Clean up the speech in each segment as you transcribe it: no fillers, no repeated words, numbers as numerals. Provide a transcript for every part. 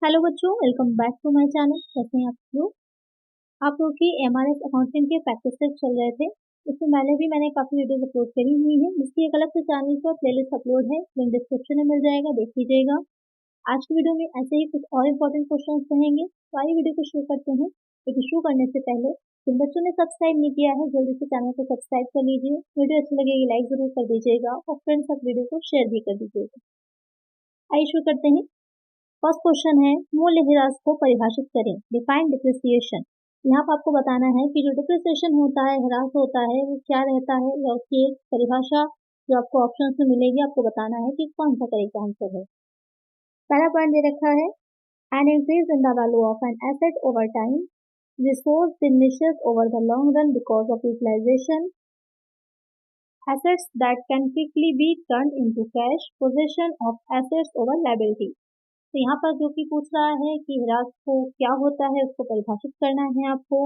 Hello बच्चों, welcome back to my channel. कैसे हैं आप लोग की एमआरएस अकाउंटिंग के प्रैक्टिस टेस्ट चल रहे थे। इससे पहले भी मैंने काफ़ी वीडियोस अपलोड करी हुई है, जिसकी एक अलग से चैनल पर प्लेलिस्ट अपलोड है, लिंक डिस्क्रिप्शन में मिल जाएगा, देख लीजिएगा। आज की वीडियो में ऐसे ही कुछ और इम्पोर्टेंट क्वेश्चन रहेंगे, तो आइए वीडियो को शुरू करते हैं। लेकिन शुरू करने से पहले जिन बच्चों ने सब्सक्राइब नहीं किया है, जल्दी से चैनल को सब्सक्राइब कर लीजिए। वीडियो अच्छी लगेगी लाइक जरूर कर दीजिएगा और फ्रेंड्स तक वीडियो को शेयर भी कर दीजिएगा। आइए शुरू करते हैं। फर्स्ट क्वेश्चन है, मूल्यह्रास को परिभाषित करें। Define depreciation. यहाँ पर आपको बताना है कि जो डिप्रिसिएशन होता है, ह्रास होता है, वो क्या रहता है या उसकी एक परिभाषा जो आपको ऑप्शन में मिलेगी, आपको बताना है कि कौन सा करेक्ट आंसर है। पहला पॉइंट दे रखा है, an increase in the value of an asset over time, resource diminishes over the long run because of utilization, assets that can quickly be turned into cash, possession of assets over liability। तो यहाँ पर जो कि पूछ रहा है कि ह्रास को क्या होता है, उसको परिभाषित करना है आपको।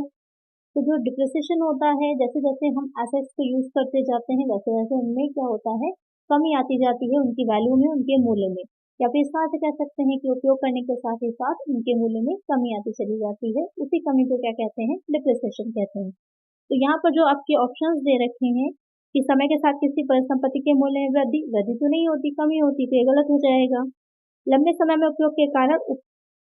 तो जो डिप्रिसिएशन होता है, जैसे जैसे हम एसेट्स को यूज करते जाते हैं, वैसे वैसे उनमें क्या होता है, कमी आती जाती है उनकी वैल्यू में, उनके मूल्य में। या फिर इस तरह से कह सकते हैं कि उपयोग करने के साथ ही साथ उनके मूल्य में कमी आती चली जाती है। उसी कमी को क्या कहते हैं, डिप्रिसिएशन कहते हैं। तो यहाँ पर जो आपके ऑप्शंस दे रखे हैं कि समय के साथ किसी परिसंपत्ति के मूल्य में वृद्धि वृद्धि तो नहीं होती, कमी होती, तो ये गलत हो जाएगा। लंबे समय में उपयोग के कारण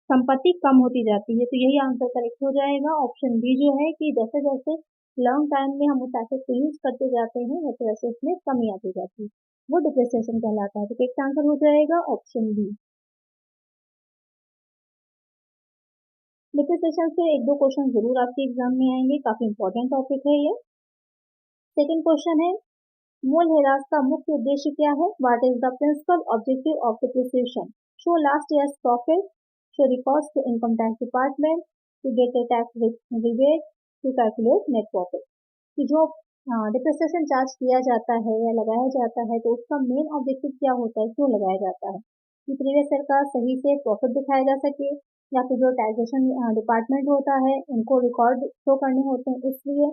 संपत्ति कम होती जाती है, तो यही आंसर करेक्ट हो जाएगा। ऑप्शन बी जो है कि जैसे जैसे लॉन्ग टाइम में हम उस एसेट को यूज करते जाते हैं, वैसे वैसे उसमें कमी आती जाती है, वो डिप्रिसिएशन कहलाता है। तो करेक्ट आंसर हो जाएगा ऑप्शन बी। डिप्रिसिएशन से एक दो क्वेश्चन जरूर आपके एग्जाम में आएंगे, काफी इंपॉर्टेंट टॉपिक है ये। सेकेंड क्वेश्चन है, मूल्यह्रास का मुख्य उद्देश्य क्या है? What is the principal objective of depreciation? Show last years profit, show records to income tax department, to get a tax rebate, to calculate net profit. कि जो डिप्रिसिएशन चार्ज किया जाता है या लगाया जाता है, तो उसका मेन ऑब्जेक्टिव क्या होता है, क्यों लगाया जाता है? कि प्रीवियस ईयर का सही से प्रॉफिट दिखाया जा सके, या फिर जो टैक्सेशन डिपार्टमेंट होता है उनको रिकॉर्ड शो करने होते हैं इसलिए,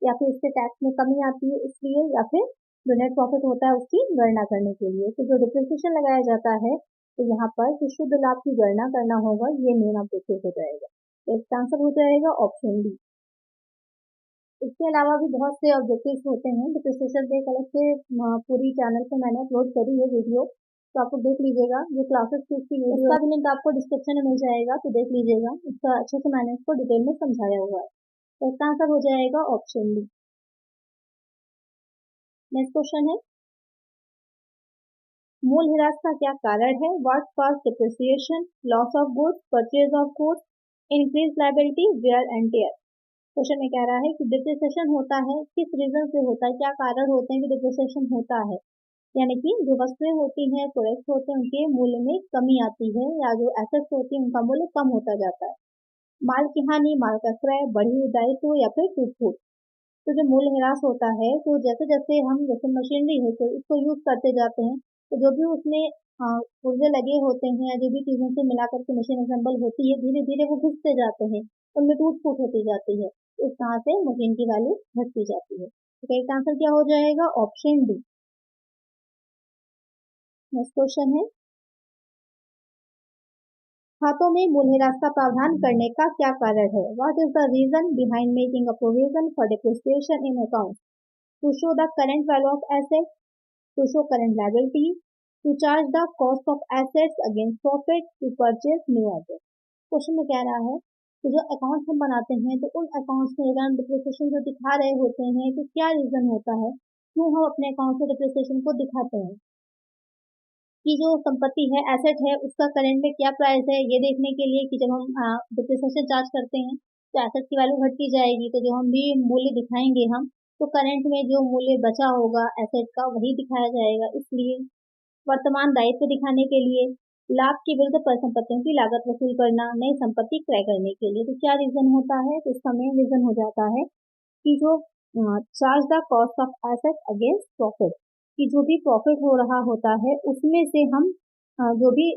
या फिर इससे टैक्स में कमी आती है इसलिए, या फिर जो नेट प्रॉफिट होता है उसकी गणना करने के लिए। तो जो डिप्रिसिएशन लगाया जाता है, तो यहाँ पर जो शुद्ध लाभ की गणना करना होगा, ये मेन ऑब्जेक्टिव हो जाएगा। तो इसका आंसर हो जाएगा ऑप्शन डी। इसके अलावा भी बहुत से ऑब्जेक्टिव्स होते हैं। डिप्रिसिएशन पे एक अलग से पूरी चैनल पे मैंने अपलोड करी है वीडियो, तो आपको देख लीजिएगा। जो क्लासेस की उसकी वीडियो, उसका भी लिंक आपको डिस्क्रिप्शन में मिल जाएगा, तो देख लीजिएगा। इसका अच्छे से मैंने इसको डिटेल में समझाया हुआ है। तो इसका आंसर हो जाएगा ऑप्शन डी। नेक्स्ट क्वेश्चन है, मूल्यह्रास का क्या कारण है? What cause depreciation? Loss of goods, purchase of goods, increase liability, wear and tear. Question में कह रहा है कि डिप्रिसिएशन होता है किस रीजन से होता है, क्या कारण होते हैं कि डिप्रिसिएशन होता है? यानी कि जो वस्तुएं होती हैं, प्रोडक्ट्स होते हैं, उनके मूल्य में कमी आती है, या जो एसेट्स होती हैं उनका मूल्य कम होता जाता है। माल की हानि, माल का क्रय, बढ़ी हुई दायित्व, या फिर टूट फूट। तो जो मूल्यह्रास होता है, तो जैसे जैसे हम जैसे मशीनरी है तो इसको यूज करते जाते हैं, तो जो भी उसमें पुर्जे लगे होते हैं या जो भी चीजों से मिला करके मशीन असेंबल होती है, धीरे धीरे वो घिसते जाते हैं, उनमें टूट फूट होती जाती है। इस तरह से मशीन की वैल्यू घटती जाती है। तो इसका आंसर क्या हो जाएगा? Option D. नेक्स्ट क्वेश्चन है, खातों में मूल्यह्रास का प्रावधान करने का क्या कारण है? What is the reason behind making a provision for depreciation in account? To show the current value of asset, to show current liability, to charge the cost of assets against profit, to purchase new assets। Question में कह रहा है कि जो accounts हम बनाते हैं, तो उन अकाउंट्स में अगर हम डिप्रिसिएशन जो दिखा रहे होते हैं, तो क्या रीजन होता है, क्यों हम अपने अकाउंट में डिप्रिसिएशन को दिखाते हैं? कि जो संपत्ति है, एसेट है, उसका करंट में क्या प्राइस है, ये देखने के लिए कि जब हम डिप्रिसिएशन चार्ज करते हैं तो एसेट की वैल्यू घटती जाएगी, तो जो हम भी मूल्य दिखाएंगे हम, तो करंट में जो मूल्य बचा होगा एसेट का वही दिखाया जाएगा। इसलिए वर्तमान दायित्व दिखाने के लिए, लाभ के विरुद्ध परिसंपत्तियों की लागत वसूल करना, नई संपत्ति क्रय करने के लिए। तो क्या रीजन होता है? तो इसका मेन रीजन हो जाता है कि जो charge the cost of asset against profit, कि जो भी प्रॉफिट हो रहा होता है उसमें से हम जो भी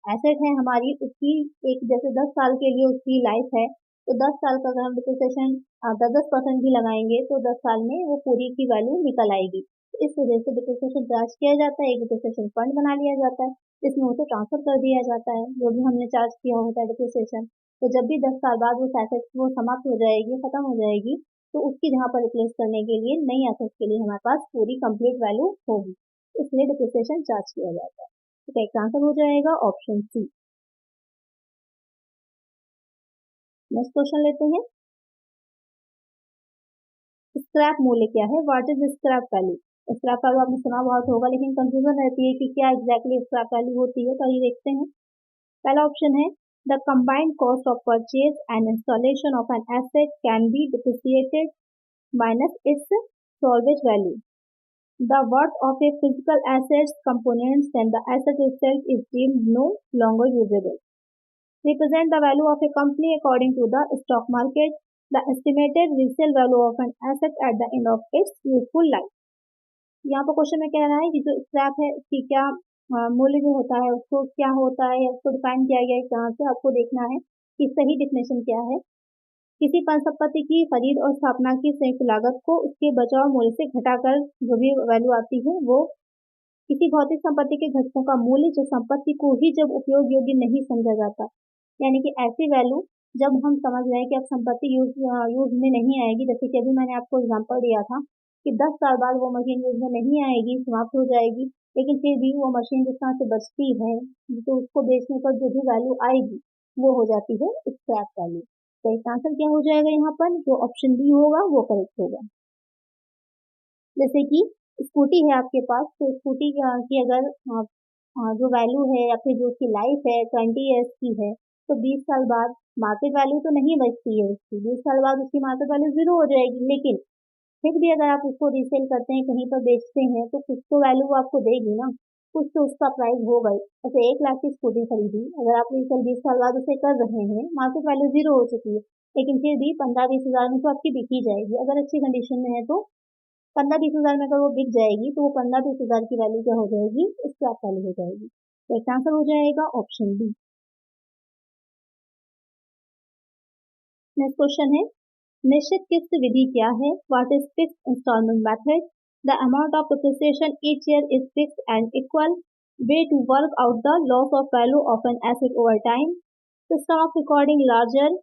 एसेट है हमारी, उसकी एक जैसे 10 साल के लिए उसकी लाइफ है, तो 10 साल का अगर हम डिप्रिसिएशन 10% भी लगाएंगे तो 10 साल में वो पूरी की वैल्यू निकल आएगी। तो इस वजह से डिप्रिसिएशन चार्ज किया जाता है, एक डिप्रिसिएशन फंड बना लिया जाता है, इसमें उसे ट्रांसफर कर दिया जाता है जो भी हमने चार्ज किया होता है डिप्रिसिएशन। तो जब भी 10 साल बाद उस एसेट वो समाप्त हो जाएगी, खत्म हो जाएगी, तो उसकी जगह पर रिप्लेस करने के लिए नई एसेट के लिए हमारे पास पूरी कंप्लीट वैल्यू होगी, इसलिए डिप्रिसिएशन चार्ज किया जाता है। तो करेक्ट आंसर हो जाएगा ऑप्शन सी। नेक्स्ट क्वेश्चन लेते हैं। स्क्रैप मूल्य क्या है? What is scrap value? Scrap value आपने सुना बहुत होगा, लेकिन कंफ्यूजन रहती है कि क्या एग्जैक्टली स्क्रैप वैल्यू होती है, तो आइए देखते हैं। पहला ऑप्शन है the combined cost of purchase and installation of an asset can be depreciated minus it's salvage value. The worth of a physical asset's components when the asset itself is deemed no longer usable. Represent the value of a company according to the stock market, the estimated resale value of an asset at the end of its useful life. यहाँ पर question में कह रहा है कि जो scrap है उसकी क्या मूल्य जो होता है उसको क्या होता है, उसको डिफाइन किया गया है कहाँ से, आपको देखना है कि सही डिफिनेशन क्या है। किसी संपत्ति की खरीद और स्थापना की संयुक्त लागत को उसके बचाव मूल्य से घटाकर जो भी वैल्यू आती है वो किसी भौतिक संपत्ति के घटकों का मूल्य जो संपत्ति को ही जब उपयोग योग्य नहीं समझा जाता, यानी कि ऐसी वैल्यू जब हम समझ रहे हैं कि अब संपत्ति यूज में नहीं आएगी, जैसे कि अभी मैंने आपको एग्जांपल दिया था कि 10 साल बाद वो मशीन यूज में नहीं आएगी, समाप्त हो जाएगी, लेकिन फिर भी वो मशीन जिस तरह से बचती है तो उसको बेचने पर जो भी वैल्यू आएगी वो हो जाती है स्क्रैप वैल्यू। तो इसका आंसर क्या हो जाएगा यहाँ पर? जो ऑप्शन बी होगा वो करेक्ट होगा। जैसे कि स्कूटी है आपके पास, तो स्कूटी की अगर जो वैल्यू है या फिर जो उसकी लाइफ है 20 ईयर्स की है, तो 20 साल बाद मार्केट वैल्यू तो नहीं बचती है उसकी, 20 साल बाद उसकी मार्केट वैल्यू जीरो हो जाएगी, लेकिन फिर भी अगर आप उसको रीसेल करते हैं, कहीं पर बेचते हैं, तो कुछ तो वैल्यू वो आपको देगी ना, कुछ तो उसका प्राइस होगा ही। जैसे 1 लाख की स्कूटी खरीदी, अगर आप रीसेल 20 साल बाद उसे कर रहे हैं, मार्केट वैल्यू जीरो हो चुकी है, लेकिन फिर भी 15-20 हजार में तो आपकी बिकी जाएगी, अगर अच्छी कंडीशन में है तो 15-20 हजार में अगर वो बिक जाएगी तो वो 15-20 हजार की वैल्यू क्या हो जाएगी? स्क्रैप वैल्यू हो जाएगी। तो इसका आंसर हो जाएगा ऑप्शन बी। नेक्स्ट क्वेश्चन है निश्चित किस्त विधि क्या है? What is fixed instalment method? The amount of depreciation each year is fixed and equal way to work out the loss of value of an asset over time, system of recording larger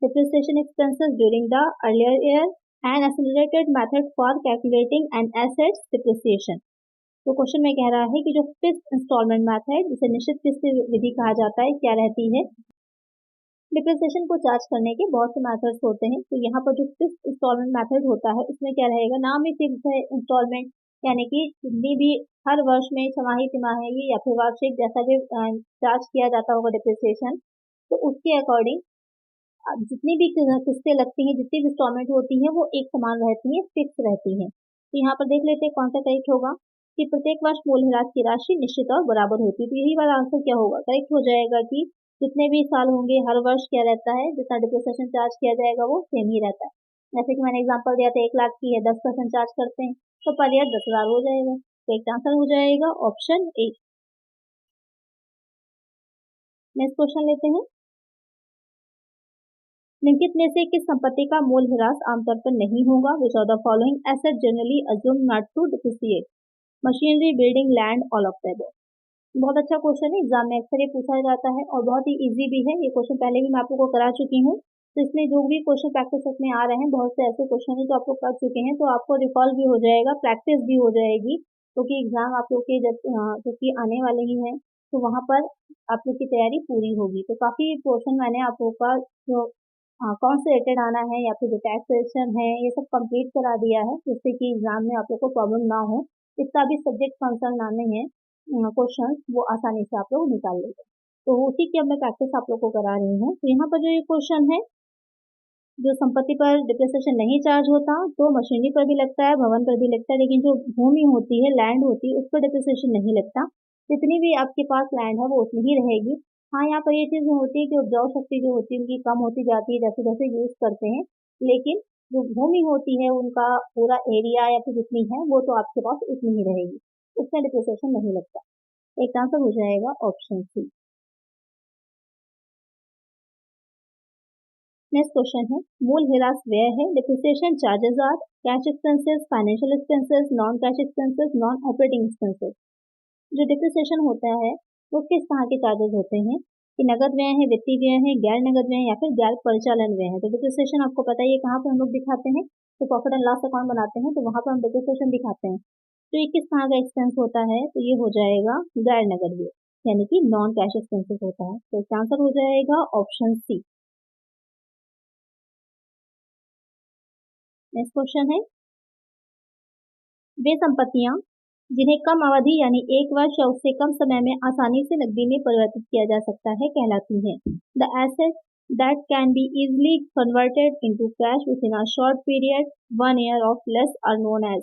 depreciation expenses during the earlier year, and accelerated method for calculating an asset's depreciation. तो question में कह रहा है कि जो fixed instalment method जिसे निश्चित किस्त विधि कहा जाता है क्या रहती है? डिप्रिसिएशन को चार्ज करने के बहुत से मेथड्स होते हैं, तो यहाँ पर जो फिक्स्ड इंस्टॉलमेंट मेथड होता है उसमें क्या रहेगा? नाम ही फिक्स है इंस्टॉलमेंट, यानी कि जितनी भी हर वर्ष में छमाही तिमाही या फिर वार्षिक जैसा भी चार्ज किया जाता होगा डिप्रिसिएशन, तो उसके अकॉर्डिंग जितनी भी किस्तें लगती हैं, जितनी भी इंस्टॉलमेंट होती हैं, वो एक समान रहती हैं, फिक्स रहती हैं। तो यहाँ पर देख लेते हैं कौन सा करेक्ट होगा कि प्रत्येक वर्ष मूल्यह्रास की राशि निश्चित और बराबर होती है। तो यही वाला आंसर क्या होगा? करेक्ट हो जाएगा कि जितने भी साल होंगे हर वर्ष क्या रहता है, जितना डिप्रिसिएशन चार्ज किया जाएगा वो सेम ही रहता है। जैसे कि मैंने एग्जाम्पल दिया था 1 लाख की है, 10% चार्ज करते हैं तो पर ईयर 10 हजार हो जाएगा। तो एक आंसर हो जाएगा ऑप्शन ए। नेक्स्ट क्वेश्चन लेते हैं। निम्नलिखित में से किस संपत्ति का मूल्यह्रास आमतौर पर नहीं होगा? Which of the following asset generally assume not to depreciate? Machinery, building, land, all of the above. बहुत अच्छा क्वेश्चन है, एग्जाम में अक्सर ये पूछा जाता है और बहुत ही इजी भी है। ये क्वेश्चन पहले भी मैं आप लोगों को करा चुकी हूँ, तो इसमें जो भी क्वेश्चन प्रैक्टिस सेट में आ रहे हैं, बहुत से ऐसे क्वेश्चन है जो आप लोग कर चुके हैं, तो आपको रिकॉल भी हो जाएगा, प्रैक्टिस भी हो जाएगी, क्योंकि एग्जाम आप लोग के जो कि आने वाले ही हैं, तो वहाँ पर आप लोग की तैयारी पूरी होगी। तो काफी पोर्शन मैंने आप लोगों का जो कौन से रिलेटेड आना है या फिर जो टैक्सेशन है ये सब कंप्लीट करा दिया है, जिससे कि एग्जाम में आप लोग को प्रॉब्लम ना हो। जितना भी सब्जेक्ट कंसर्न आने हैं क्वेश्चन वो आसानी से आप लोग निकाल लेंगे। तो उसी की अब मैं प्रैक्टिस आप लोग को करा रही हूँ। तो यहाँ पर जो ये क्वेश्चन है, जो संपत्ति पर डिप्रिसिएशन नहीं चार्ज होता तो मशीनरी पर भी लगता है, भवन पर भी लगता है, लेकिन जो भूमि होती है, लैंड होती है, उस पर डिप्रिसिएशन नहीं लगता। जितनी भी आपके पास लैंड है वो उतनी ही रहेगी। हाँ, यहाँ पर ये चीज होती है कि उपजाऊ शक्ति जो होती है उनकी कम होती जाती है जैसे जैसे यूज करते हैं, लेकिन जो भूमि होती है उनका पूरा एरिया या फिर जितनी है वो तो आपके पास उतनी ही रहेगी, उसमें डिप्रिसिएशन नहीं लगता। एक आंसर हो जाएगा ऑप्शन सी। नेक्स्ट क्वेश्चन है मूलह्रास व्यय है, depreciation charges are cash expenses, financial expenses, non cash expenses, non operating expenses. जो डिप्रिसिएशन होता है वो किस तरह के चार्जेस होते हैं कि नगद व्यय है, वित्तीय व्यय है, गैर नगद व्यय या फिर गैर परिचालन व्यय है। तो डिप्रिसिएशन आपको पता ही है कहाँ पर हम लोग दिखाते हैं, तो प्रॉफिट एंड लॉस अकाउंट बनाते हैं तो वहां पर हम डिप्रिसिएशन दिखाते हैं। तो ये किस तरह का एक्सपेंस होता है, तो ये हो जाएगा गैर नगद व्यय यानी कि नॉन कैश एक्सपेंसेस होता है। तो इसका आंसर हो जाएगा ऑप्शन सी। नेक्स्ट क्वेश्चन है वे संपत्तियां जिन्हें कम अवधि यानी 1 वर्ष या उससे कम समय में आसानी से नकदी में परिवर्तित किया जा सकता है कहलाती हैं। The asset that can be easily converted into cash within a short period 1 year of less are known as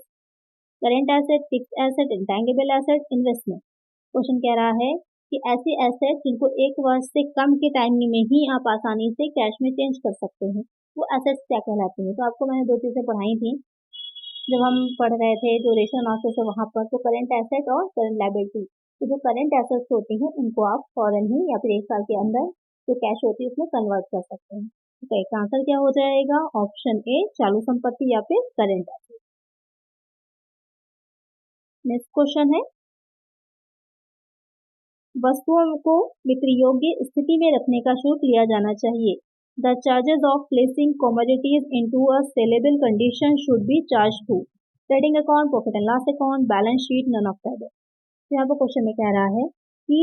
current asset, fix asset, intangible asset, investment. Question कह रहा है कि ऐसे एसेट जिनको 1 वर्ष से कम के टाइम में ही आप आसानी से कैश में चेंज कर सकते हैं वो एसेट्स क्या कहलाती हैं। तो आपको मैंने 2 चीजें पढ़ाई थी जब हम पढ़ रहे थे ड्यूरेशन एनालिसिस है वहां पर, तो करंट एसेट और करंट लायबिलिटी। तो जो करंट एसेट्स होती हैं उनको आप फौरन ही या फिर 1 साल के अंदर जो कैश होती है उसमें कन्वर्ट कर सकते हैं। तो इसका आंसर क्या हो जाएगा, ऑप्शन ए चालू संपत्ति या फिर करंट एसेट। नेक्स्ट क्वेश्चन है वस्तुओं को बिक्री योग्य स्थिति में रखने का शुल्क लिया जाना चाहिए। The charges of placing commodities into a saleable condition should be charge to trading account, profit and loss account, balance sheet, none of that. यहाँ पर क्वेश्चन में कह रहा है कि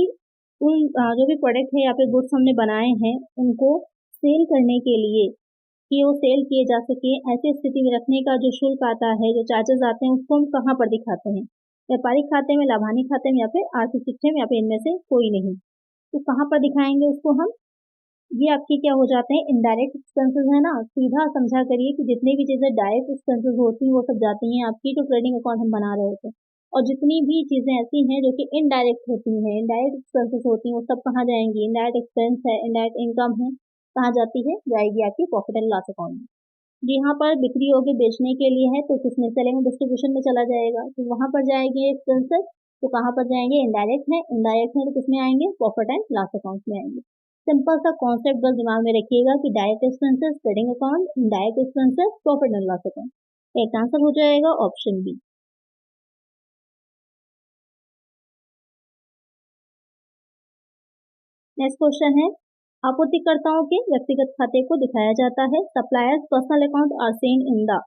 उन जो भी प्रोडक्ट है या फिर गुड्स हमने बनाए हैं उनको सेल करने के लिए कि वो सेल किए जा सके ऐसी स्थिति में रखने का जो शुल्क आता है, जो चार्जेस आते हैं, उसको हम कहाँ पर दिखाते हैं, व्यापारिक खाते में, लाभानी खाते में या फिर आर्थिक चिट्ठे में या फिर इनमें से कोई नहीं। तो कहाँ पर दिखाएंगे उसको हम, ये आपके क्या हो जाते हैं इनडायरेक्ट एक्सपेंसेस है ना। सीधा समझा करिए कि जितनी भी चीजें डायरेक्ट एक्सपेंसेस होती हैं वो सब जाती हैं आपकी जो ट्रेडिंग अकाउंट हम बना रहे होते हैं, और जितनी भी चीजें ऐसी हैं जो कि इनडायरेक्ट होती हैं, इनडायरेक्ट एक्सपेंसेस होती हैं, वो सब कहाँ जाएंगी, इनडायरेक्ट एक्सपेंस है, इनडायरेक्ट इनकम है, कहाँ जाती है, जाएगी आपकी प्रॉफिट एंड लॉस अकाउंट में। यहाँ पर बिक्री होगी बेचने के लिए है तो किसमें, सेलिंग एंड डिस्ट्रीब्यूशन में चला जाएगा, तो वहां पर जाएगी एक्सपेंसेस। तो कहाँ पर जाएंगे, इनडायरेक्ट है, इनडायरेक्ट है तो किसमें आएंगे, प्रॉफिट एंड लॉस अकाउंट में आएंगे। सिंपल सा कॉन्सेप्ट बस दिमाग में रखिएगा कि direct expenses trading account, indirect expenses profit and loss account. एक आंसर हो जाएगा ऑप्शन बी। नेक्स्ट क्वेश्चन है आपूर्तिकर्ताओं के व्यक्तिगत खाते को दिखाया जाता है। Suppliers personal account are seen in the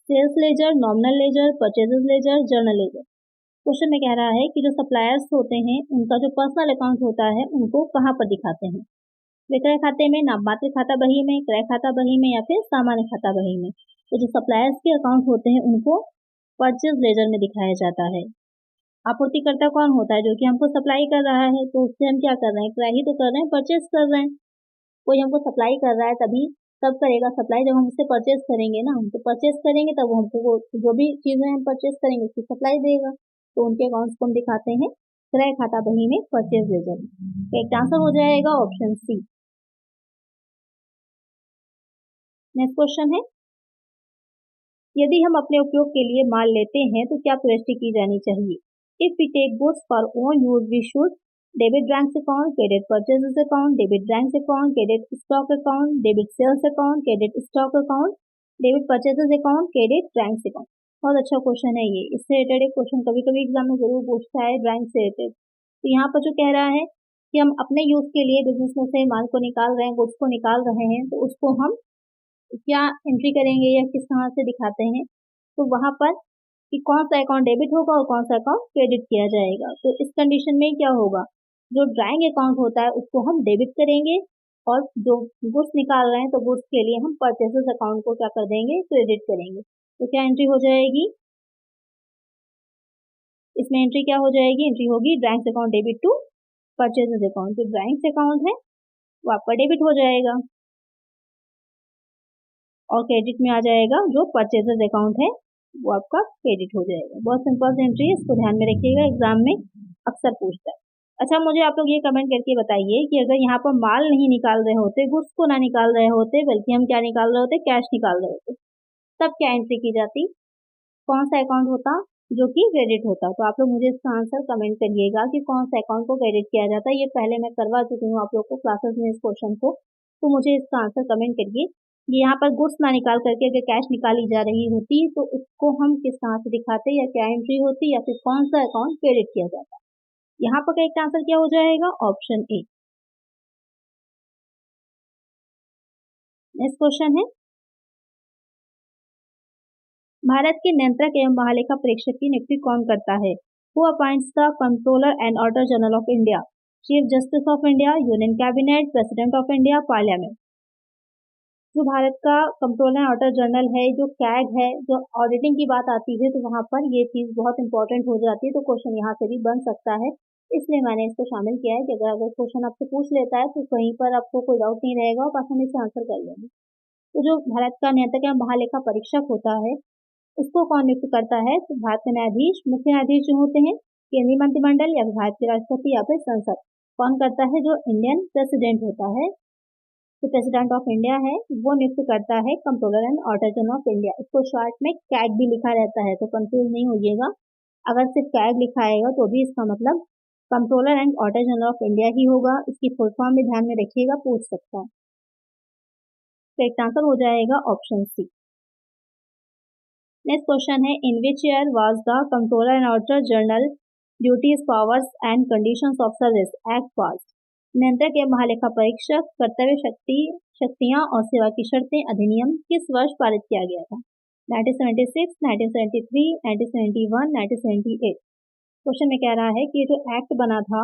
sales ledger, nominal ledger, purchases ledger, journal ledger. Question में कह रहा है कि जो सप्लायर्स होते हैं उनका जो पर्सनल अकाउंट होता है उनको कहाँ पर दिखाते हैं, विक्रय खाते में, नाममात्र खाता बही में, क्रय खाता बही में या फिर सामान्य खाता बही में। तो जो सप्लायर्स के अकाउंट होते हैं उनको परचेज लेजर में दिखाया जाता है। आपूर्तिकर्ता कौन होता है, जो कि हमको सप्लाई कर रहा है, तो उससे हम क्या कर रहे हैं, क्रय ही तो कर रहे हैं, परचेज कर रहे हैं। कोई हमको सप्लाई कर रहा है तभी तब करेगा सप्लाई जब हम उससे परचेज करेंगे ना, तो परचेज करेंगे तब हमको जो भी चीजें हम परचेज करेंगे उसकी सप्लाई देगा। तो उनके अकाउंट्स को हम दिखाते हैं क्रय खाता बही में, परचेज लेजर में। एक आंसर हो जाएगा ऑप्शन सी। नेक्स्ट क्वेश्चन है यदि हम अपने उपयोग के लिए माल लेते हैं तो क्या प्रविष्टि की जानी चाहिए। If we take goods for own use we should debit banks account, credit purchases account, debit banks account, credit stock account, debit sales account, credit stock account, debit purchases account, credit banks account. बहुत अच्छा question है ये, इससे related एक question कभी कभी exam में जरूर पूछता है बैंक से रिलेटेड। तो यहाँ पर जो कह रहा है कि हम अपने यूज के लिए बिजनेस में से माल को निकाल रहे हैं, गुड्स को निकाल रहे हैं, तो उसको हम क्या एंट्री करेंगे या किस तरह से दिखाते हैं, तो वहां पर कि कौन सा अकाउंट डेबिट होगा और कौन सा अकाउंट क्रेडिट किया जाएगा। तो इस कंडीशन में क्या होगा, जो ड्राइंग अकाउंट होता है उसको हम डेबिट करेंगे और जो गुड्स निकाल रहे हैं तो गुड्स के लिए हम परचेसेस अकाउंट को क्या कर देंगे, क्रेडिट करेंगे। तो क्या एंट्री हो जाएगी, इसमें एंट्री क्या हो जाएगी, एंट्री होगी drawings account debit to purchases account. जो ड्राइंग्स अकाउंट है वो आपका डेबिट हो जाएगा और क्रेडिट में आ जाएगा जो परचेजेस अकाउंट है वो आपका क्रेडिट हो जाएगा। बहुत सिंपल सी एंट्री है, इसको ध्यान में रखिएगा, एग्जाम में अक्सर पूछता है। अच्छा मुझे आप लोग ये कमेंट करके बताइए कि अगर यहाँ पर माल नहीं निकाल रहे होते, गुड्स को ना निकाल रहे होते, बल्कि हम क्या निकाल रहे होते, कैश निकाल रहे होते, तब क्या एंट्री की जाती, कौन सा अकाउंट होता जो कि क्रेडिट होता। तो आप लोग मुझे इसका आंसर कमेंट करिएगा कि कौन सा अकाउंट को क्रेडिट किया जाता है। ये पहले मैं करवा चुकी हूँ आप लोग को क्लासेस में इस क्वेश्चन को, तो मुझे इसका आंसर कमेंट करिए। ये यहाँ पर गुड्स ना निकाल करके अगर कैश निकाली जा रही होती तो इसको हम किस तरह से दिखाते, या क्या एंट्री होती, या फिर कौन सा अकाउंट क्रेडिट किया जाता। यहाँ पर करेक्ट आंसर क्या हो जाएगा, ऑप्शन ए। नेक्स्ट क्वेश्चन है, भारत के नियंत्रक एवं महालेखा परीक्षक की नियुक्ति कौन करता है? Who appoints the controller and auditor general of India? Chief justice of India, union cabinet, president of India, parliament. जो भारत का कंट्रोलर एंड ऑडिटर जनरल है, जो कैग है, जो ऑडिटिंग की बात आती है तो वहां पर ये चीज बहुत इंपॉर्टेंट हो जाती है, तो क्वेश्चन यहाँ से भी बन सकता है, इसलिए मैंने इसको शामिल किया है कि अगर अगर क्वेश्चन आपसे पूछ लेता है तो कहीं पर आपको कोई डाउट नहीं रहेगा और आसानी से आंसर कर लेंगे। तो जो भारत का नियंत्रक एवं महालेखा परीक्षक होता है उसको कौन नियुक्त करता है? तो भारत के न्यायाधीश, मुख्य न्यायाधीश जो होते हैं, केंद्रीय मंत्रिमंडल या भारत के राष्ट्रपति या फिर संसद। कौन करता है? जो इंडियन प्रेसिडेंट होता है, जो प्रेसिडेंट ऑफ इंडिया है, वो नियुक्त करता है controller and auditor general of India. इसको शॉर्ट में कैग भी लिखा रहता है, तो कंफ्यूज नहीं होइएगा। अगर सिर्फ कैग लिखा आएगा तो भी इसका मतलब controller and auditor general of India ही होगा। इसकी फुल फॉर्म भी ध्यान में रखिएगा, पूछ सकता है। करेक्ट आंसर हो जाएगा ऑप्शन सी। नेक्स्ट क्वेश्चन है, in which year was the controller and auditor general duties powers and conditions of service act pass? नियंत्रक एवं महालेखा परीक्षक कर्तव्य शक्तियां और सेवा की शर्तें अधिनियम किस वर्ष पारित किया गया था? 1976, 1973, 1971, 1978। क्वेश्चन में कह रहा है कि ये जो एक्ट बना था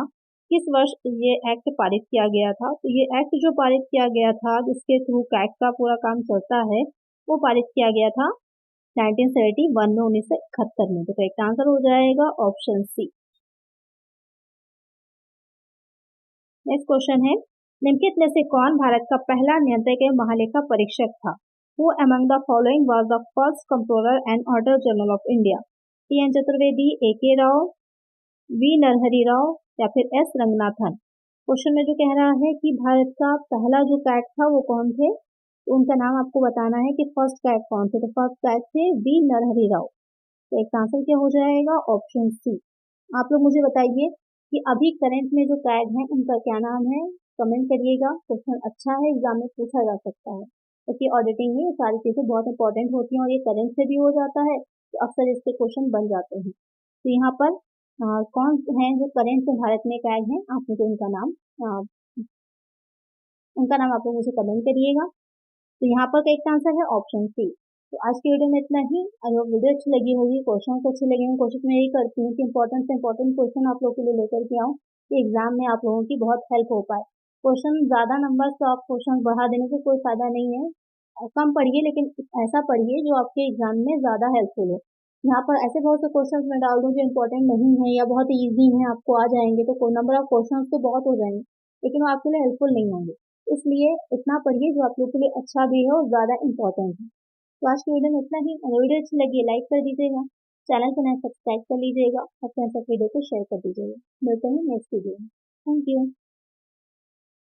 किस वर्ष ये एक्ट पारित किया गया था। तो ये एक्ट जो पारित किया गया था, जिसके थ्रू कैग का पूरा काम चलता है, वो पारित किया गया था 1971 में, 1971 में। तो करेक्ट आंसर हो जाएगा ऑप्शन सी। नेक्स्ट क्वेश्चन है, निम्नलिखित में से कौन भारत का पहला नियंत्रक एवं महालेखा परीक्षक था? Who among the following was the first controller and auditor general of India? T N Chaturvedi, A K Rao, we Narhari Rao या फिर एस रंगनाथन। क्वेश्चन में जो कह रहा है कि भारत का पहला जो कैग था वो कौन थे, तो उनका नाम आपको बताना है कि फर्स्ट कैग कौन थे। तो फर्स्ट कैग थे वी नरहरि राव। तो एक आंसर क्या हो जाएगा, ऑप्शन सी। आप लोग मुझे बताइए कि अभी करंट में जो कैग हैं उनका क्या नाम है, कमेंट करिएगा। क्वेश्चन अच्छा है, एग्जाम में पूछा जा सकता है, क्योंकि ऑडिटिंग में ये सारी चीजें बहुत इंपॉर्टेंट होती हैं और ये करंट से भी हो जाता है, तो अक्सर इसके क्वेश्चन बन जाते हैं। तो यहाँ पर कौन है जो करंट में भारत में कैग हैं, आप मुझे उनका नाम आप लोग मुझे कमेंट करिएगा। तो यहाँ पर एक आंसर है ऑप्शन सी। तो आज की वीडियो में इतना ही। अगर वीडियो अच्छी लगी होगी, क्वेश्चन अच्छे लगे होंगे, कोशिश मैं यही करती हूँ कि इंपॉर्टेंट से इंपॉर्टेंट क्वेश्चन आप लोगों के लिए लेकर के आऊँ कि एग्जाम में आप लोगों की बहुत हेल्प हो पाए। क्वेश्चन ज्यादा नंबर से आप क्वेश्चन बढ़ा देने से कोई फायदा नहीं है। कम पढ़िए, लेकिन ऐसा पढ़िए जो आपके एग्जाम में ज्यादा हेल्पफुल हो। यहाँ पर ऐसे बहुत से क्वेश्चन मैं डाल दूँ जो इंपॉर्टेंट नहीं है या बहुत ईजी है, आपको आ जाएंगे, तो नंबर ऑफ क्वेश्चन तो बहुत हो जाएंगे, लेकिन वो आपके लिए हेल्पफुल नहीं होंगे। इसलिए इतना पढ़िए जो आप लोग के लिए अच्छा भी है और ज्यादा इंपॉर्टेंट है। तो आज की वीडियो में इतना ही। अगर वीडियो अच्छी लगी लाइक कर दीजिएगा, चैनल को नया सब्सक्राइब कर लीजिएगा, अपने साथ वीडियो को शेयर कर दीजिएगा। मिलते हैं नेक्स्ट वीडियो में। Thank you.